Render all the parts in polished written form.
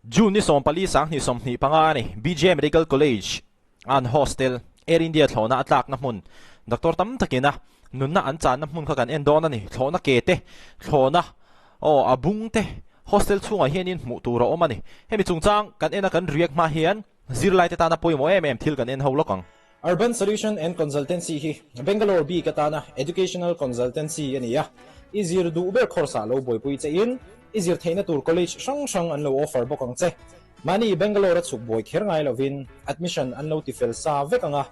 June ni som pali sang ni som ni panga ni BGM Medical College an hostel Air India Thlawhna tlakna mun Dr. Tam takina nunna an chan na mun kha kan endon ani Thlawhna ke te Thlawhna abung te hostel chunga hianin mu tura omani hemi chungchang kan ena kan react ma hian zirlai te ta na poimo thil kan en ho lokang Urban Solution and Consultancy hi Bangalore B katana Educational Consultancy ania izir du ber khorsa lo boy pui chein izir theina tur college sang an lo offer bokang che mani Bangalore chuk boy kher ngai lovin admission an lo tifel sa vekanga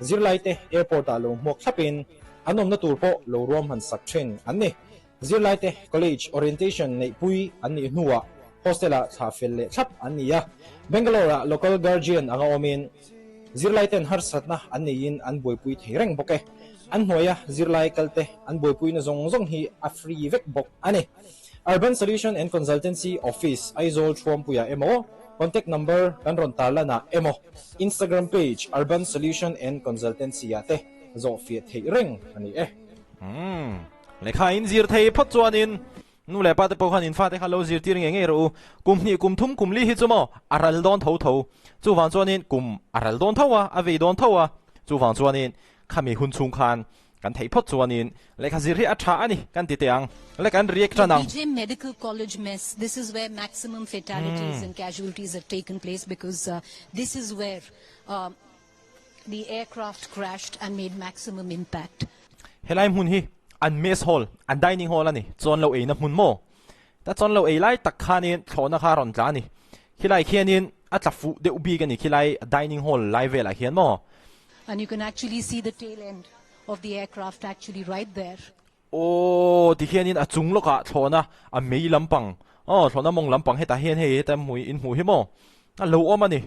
zirlaite airport alo mok thapin anom na tur po lo rom han sak chen anni zirlaite college orientation nei pui anni nuwa hostela thafel le thap ania Bangalore local guardian anga omin zirlaiten har satna anniin an boy pui theireng boke an hnoya zirlai kalte an boy pui na zong hi a free vek bok ani Urban Solution and Consultancy Office aizol throm puya emo contact number kan ron Thlawhna emo Instagram page Urban Solution and Consultancy ate zo fi theireng ani lekha in zir thei phot chuanin nu le pa te po khanin fa te khalo zir tir nge ro kum ni kum thum kum li hi chumo aral don tho chu wang chuanin kum aral don thowa a ve don thowa chu wang chuanin khami hun chung khan kan thei phot chuanin lekha zir hi a tha ani kan ti teang le kan react nang BGM Medical College mess, this is where maximum fatalities and casualties have taken place because this is where the aircraft crashed and made maximum impact. helai mun hi an mess hall an dining hall ani chon lo e na mun mo ta chon lo e lai tak khanin Thlawhna kha ron tla ni khilai khianin a tlafu de ubi gani khilai dining hall lai vela hian mo And you can actually see the tail end of the aircraft actually right there. ti hianin a chung loka Thlawhna a mei lampang Thlawhna mong lampang heta hian he ta mui in hu hi mo a lo omani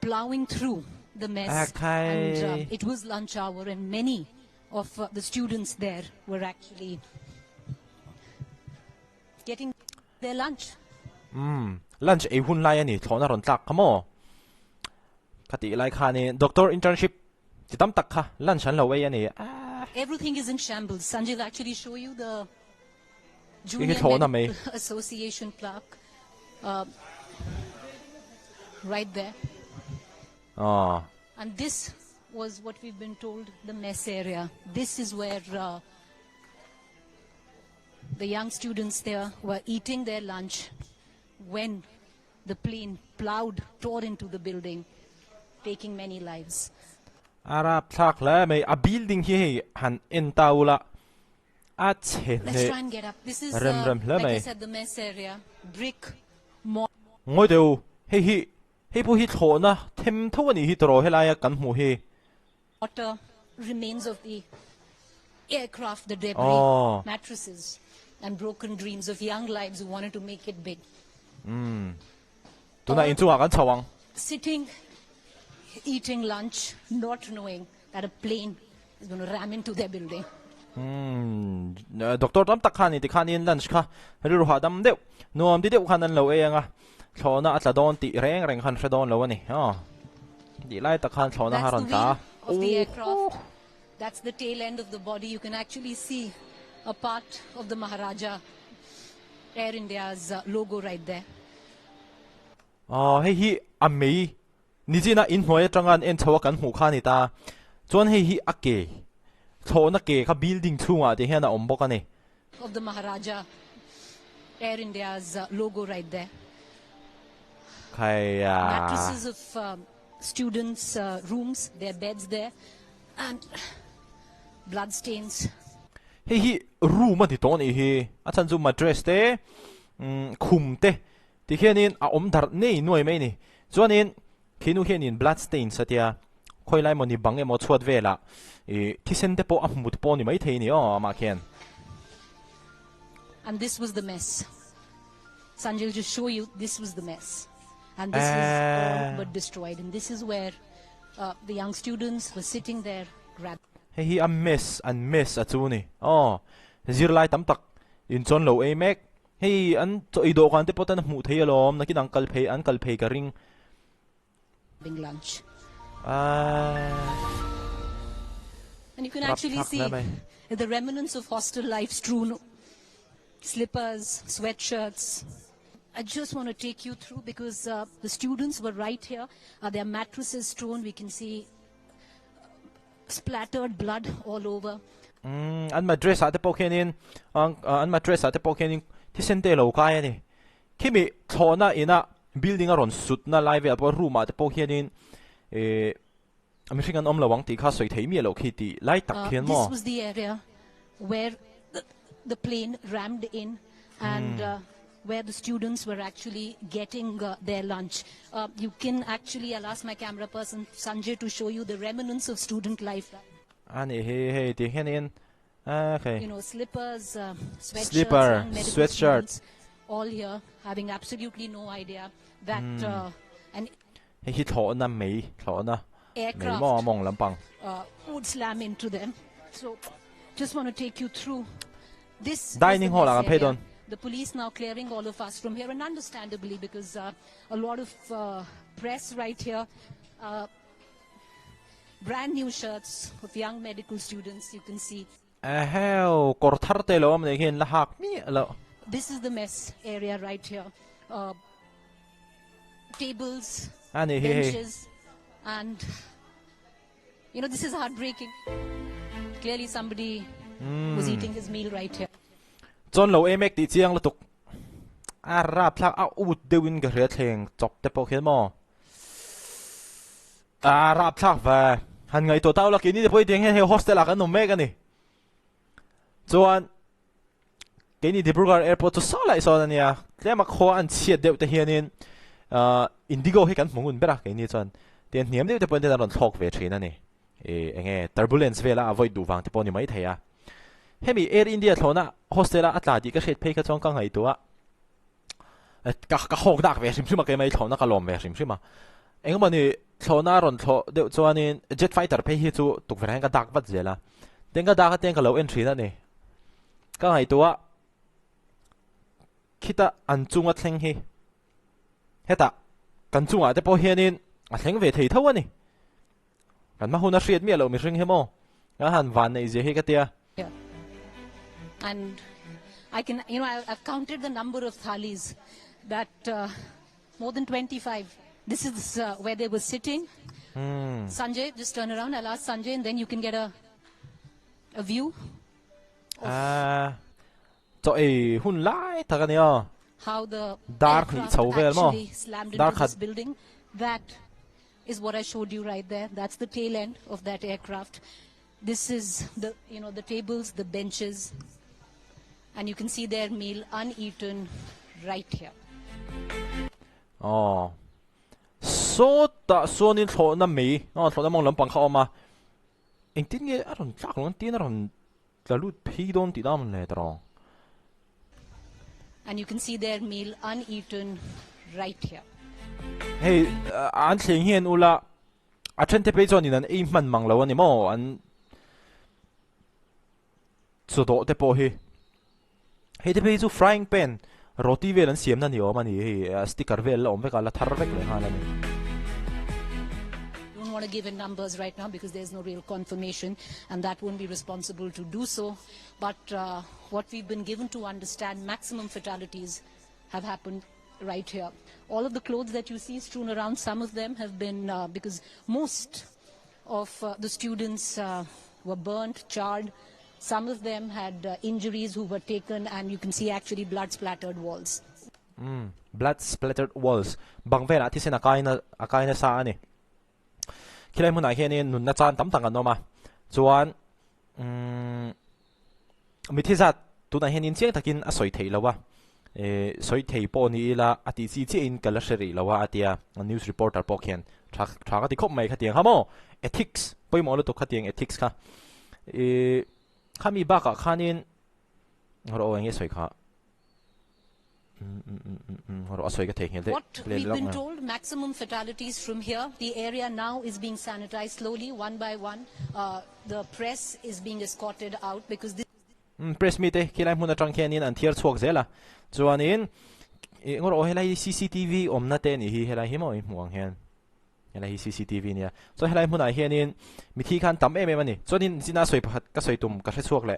Plowing through the mess and it was lunch hour and many of the students there were actually getting their lunch. lunch e hun lai ani Thlawhna ron tlak kamo kati lai khani doctor internship ti tam tak kha lunch an lo e ani Everything is in shambles. Sanjay will actually show you the Junior Thlawhna Medical Association plaque right there. And this was what we've been told, the mess area. This is where the young students there were eating their lunch when the plane tore into the building, taking many lives. Arab thak la mai a building hi han en taula a chen Let's try and get up. This is like I said, the mess area. Brick, ngoi deu hei pu hi Thlawhna them tho ani hi tro helai kan mu hi water, remains of the aircraft, the debris, mattresses, and broken dreams of young lives who wanted to make it big. tuna in chuwa kan chawang Sitting, eating lunch, not knowing that a plane is going to ram into their building. doctor tam tak khani ti khanin lunch kha ru ha dam deu nuam ti deu khanan lo e anga Thlawhna atla don ti reng khan hredon lo ani di lai tak khan Thlawhna ha ron ta Of the aircraft. That's the tail end of the body. You can actually see a part of the Maharaja Air India's logo right there. hei hi amei nijina in hoi tangan en chawa kan hu khani ta chon hei hi ake Thlawhna ke kha building chunga te hian a om bok ani Of the Maharaja Air India's logo right there. khaya Mattresses of students' rooms, their beds there, and blood stains. hei hi room ati ton e hi a chan chu mattress te khum te ti hianin a om dar nei noi mai ni chuanin khinu hianin blood stain satia khoilai moni bang emo chhuat vela thisen te po a mut po ni mai thei ni ma khian And this was the mess. Sanjay will just show you, this was the mess. And this was all but destroyed. And this is where the young students were sitting there grabbing. hei hi a mess a chu ni zirlai tam tak in chon lo e mek hei an choi do kan te potan mu thei alom nakin uncle phei ka ring lunch. And you can actually see the remnants of hostel life strewn slippers, sweatshirts, I just want to take you through because the students were right here. Their mattresses strewn. We can see splattered blood all over. An madress at the Pokenin, an madress at the Pokenin, Tisente Lokai. Kimi Thlawhna in a building around Sutna live at room at the Pokenin. I'm thinking an omlawang tika so it me located light up here more. This was the area where the plane rammed in and where the students were actually getting their lunch. You can actually, I'll ask my camera person Sanjay to show you the remnants of student life. Hey, okay. You know, slippers, sweatshirts, Slipper, and sweatshirt. All here, having absolutely no idea that an He Thlawhna me, Thlawhna. aircraft would slam into them. So, just want to take you through this. Dining hall, I'm paid. The police now clearing all of us from here, and understandably because a lot of press right here. Brand new shirts of young medical students, you can see. Hell, Cortartelo, again, La Hawk me. This is the mess area right here. Tables, Hey. benches, and you know, this is heartbreaking. Clearly somebody was eating his meal right here. John Low Emek the Jiang Latuk. Arab Plak out would doing the red thing, chop the Pokemon. Arab Plak, and I told like you need to put in here hostel like no megany. Joan Kenny the Burger Airport to Sala is on ya. Clemaco and see a debt here in Indigo he can moon better in its one. Then name the point on talk with Chinani. Turbulence vela avoid do vang upon you might here. Hemi Air India Thlawhna Hostel Atlantic shed pay at Song Hai to a hog dark version, Shima may Thlawhna Kalom version, Shima. Engmani Thlawhna on Joan in jet fighter pay here to Veranga dark but Zella. Then got dark think a low entry, Nani. Kai to a Kita and Zunga Tling he. Heta Kanzunga the Pohianin, I think we take Tawani. And Mahuna sheet me alone, missing him all. Gahan Van is a hickatia. Yeah. And I can, you know, I've counted the number of thalis that more than 25. This is where they were sitting. Sanjay, just turn around. I'll ask Sanjay, and then you can get a view. So a hun lai tagania. How the Dark aircraft actually slammed into this building. That is what I showed you right there. That's the tail end of that aircraft. This is the, you know, the tables, the benches, and you can see their meal uneaten right here. Oh, so that so in Thlawhna me, no Thlawhna mong lampang ka oma. Ing tin ye aron tlak long tin aron lalut pi don ti dam le tro. And you can see their meal uneaten right here. Hey, an thing hian ula a chen te pe chon in an e man mang lo ani mo an so do te po hi. Hey te pe chu frying pan roti vel an siam na ni o mani hi sticker vel om veka la thar vek le hala ni. Don't want to give in numbers right now because there's no real confirmation and that won't be responsible to do so. But what we've been given to understand, maximum fatalities have happened right here. All of the clothes that you see strewn around, some of them have been, because most of the students were burnt, charred. Some of them had injuries who were taken, and you can see actually blood-splattered walls. Blood-splattered walls. Bang vela ti sen akai na sa ani. Kilay mo na hian nun na chan tam tang ano ma. Chuan mithisat tu na hian in chiang takin asoi thei lawa. Soi thei po ni ila ati si chi in kalashari lawa atia news reporter po khian thaka ti khop mai khatiang hamo ethics poi mo lo to khatiang ethics kha khami ba ka khanin ro eng soi kha ro asoi ka thei ngel de What we've been told, maximum fatalities from here. The area now is being sanitized slowly, one by one. The press is being escorted out because this press meet kilai mun atang khianin an thiar chuak zela chuanin ngor o helai CCTV omna te ni hi helai hi moi muang hian helai hi CCTV nia so helai mun a hianin mithi khan tam em ani chuanin zina soi phat ka soi tum ka hre chuak le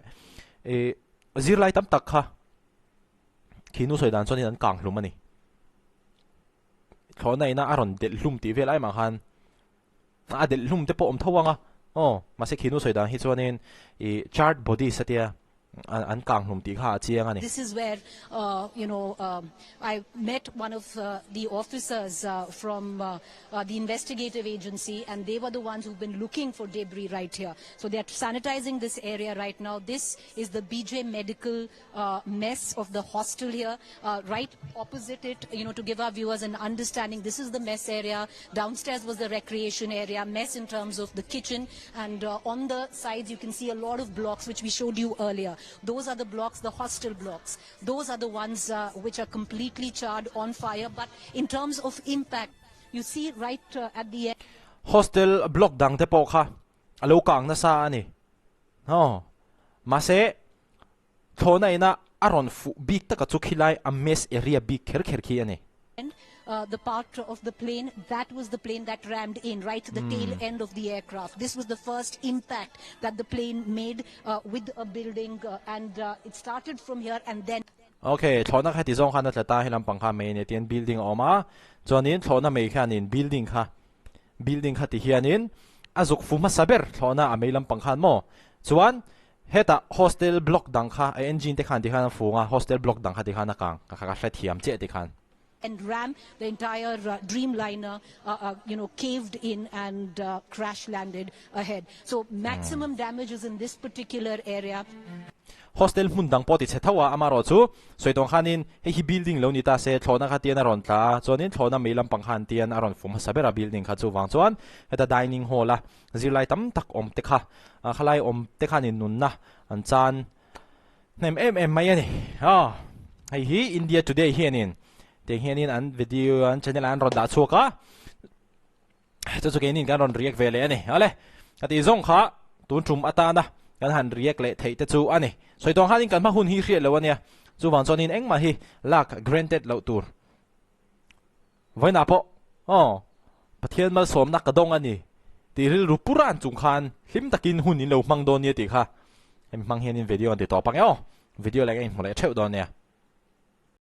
zirlai tam tak kha khinu soi dan chuanin an kang hlum ani Thlawhna ina aron del hlum ti vel ai mang han a del hlum te po thawanga ma se khinu soida hi chuanin I chart body satia an kang hlum ti kha chiang ani. This is where, I met one of the officers from the investigative agency, and they were the ones who've been looking for debris right here. So they are sanitizing this area right now. This is the BJ medical mess of the hostel here. Right opposite it, to give our viewers an understanding, this is the mess area. Downstairs was the recreation area, mess in terms of the kitchen. And on the sides, you can see a lot of blocks, which we showed you earlier. Those are the blocks, the hostel blocks. Those are the ones which are completely charred on fire. But in terms of impact, you see right at the end. Hostel block dang te po kha alo kang na sa ani. Mase Thlawhna ina aron fu big ta ka chu khilai a mess area big kher khi ani. The part of the plane, that was the plane that rammed in right to the tail end of the aircraft. This was the first impact that the plane made with a building, and it started from here and then. Okay, Thlawhna kha ti zong kha na tlata hilam pangkha me ne tian building oma chuanin Thlawhna me khanin building kha ti hianin azuk fu ma saber Thlawhna a meilam pangkhan mo chuan heta hostel block dang kha a engine te khan ti khan funga hostel block dang kha ti khan kang ka kha hla thiam che ti khan. And ram the entire Dreamliner, caved in and crash landed ahead. So maximum damages in this particular area. Hostel mundang poti chethawa amaro chu soitong khanin hi building lo ni ta se Thlawhna kha tian aron tla chuanin Thlawhna meilam pangkhan tian aron fum sabera building kha chu wang chuan heta dining hall a zirlai tam tak om te kha khalai om te khanin nun na an chan nem mai ani hi India Today hianin Ting hianin an video an channel an ron da chuka chu kenin kan ron react vele ani ale ati zong kha tun thum ata na kan han react le thei te chu ani soitong hanin kan ma hun hi hriat lo ania chu wang chonin engma hi lak granted lo tur voina po pathian mal som nak ka dong ani tiril rupuran chung khan hlim takin hun in lo mang don ni ti kha em mang hianin video an ti to pang yo video like em hole theu don nia